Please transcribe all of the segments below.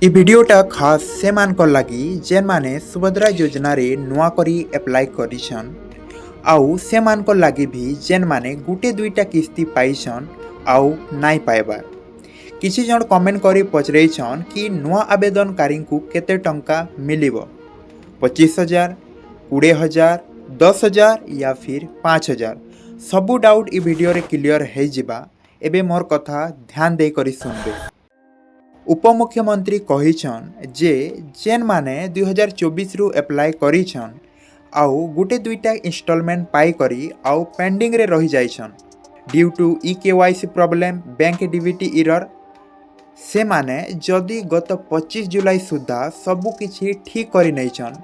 इ वीडियोटा खास से मानकर लगी जेन माने सुभद्रा योजना रे नुआ करी अप्लाई करिछन आउ से मानकर लगी भी जेन माने गुटे दुईटा किस्ती पाइछन आउ नाई पाइबार। किछि जन कमेंट करी पचरेछन कि नुआ आवेदनकारी को केते टंका मिलिबो 25,000 20,000 10,000 या फिर 5,000। सबू डाउट इ वीडियो रे क्लियर हो जिबा। एबे मोर कथा ध्यान दे करी सुनबे। उपमुख्यमंत्री कहिछन जे जेन माने 2024 रु अप्लाई करिछन आउ गुटे दुईटा इंस्टॉलमेंट पाई करी आउ पेंडिंग रे रही जाइछन due to KYC problem bank DBT error से माने जदि गत 25 जुलाई सुधा सबु किछि ठीक करि नैछन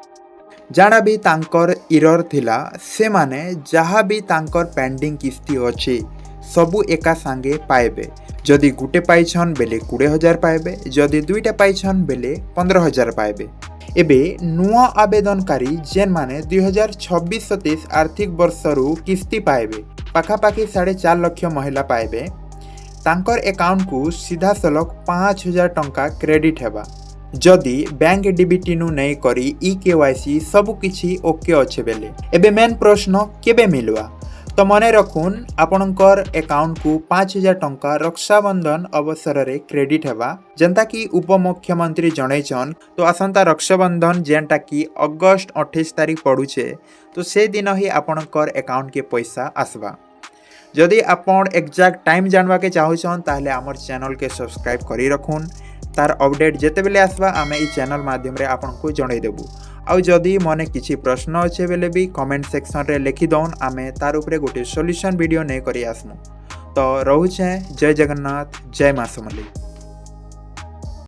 जाना भी तांकर एरर थिला से माने जहा भी तांकर पेंडिंग किस्ती अछि सबु एका संगे पाइबे। जदि गुटे पाइछन बेले 20,000 पाइबे, जदि दुईटा पाइछन बेले 15,000 पाइबे। एबे नुआ आवेदनकारी जेन माने 2026-27 आर्थिक वर्ष रु किस्ती पाइबे पाखापाखि 4.5 लाख महिला पाइबे तांकर अकाउंट को सीधा सलख 5,000 टंका क्रेडिट हेबा जदि बैंक डीबीटी नु नहीं करी KYC सबु किछि ओके अच्छे बेले। एबे मेन प्रश्न केबे मिलवा तो मने रखुन आपणकर अकाउंट को 5,000 टंका रक्षाबंधन अवसर रे क्रेडिट हेबा जेंता कि उपमुख्यमंत्री जनैछन। तो आसंता रक्षाबंधन जेंटा कि अगस्त 28 तारीख पड़ुछे तो से दिन ही आपणकर अकाउंट के पैसा आसबा। जदि आपण एक्जाक्ट टाइम जानवा के चाहूछन ताहले हमर चैनल के सब्सक्राइब करी रखुन। तार अपडेट जेते बेले आसबा आमे ई चैनल माध्यम रे आपनको जणाई देबु। आउ जदि मने किछि प्रश्न अच्छे बेले भी कमेंट सेक्शन रे लिखि दौन आमे तार उपरे गोटे सॉल्यूशन वीडियो नै करी आसमु। तो रहुछे जय जगन्नाथ जय मां समलेई।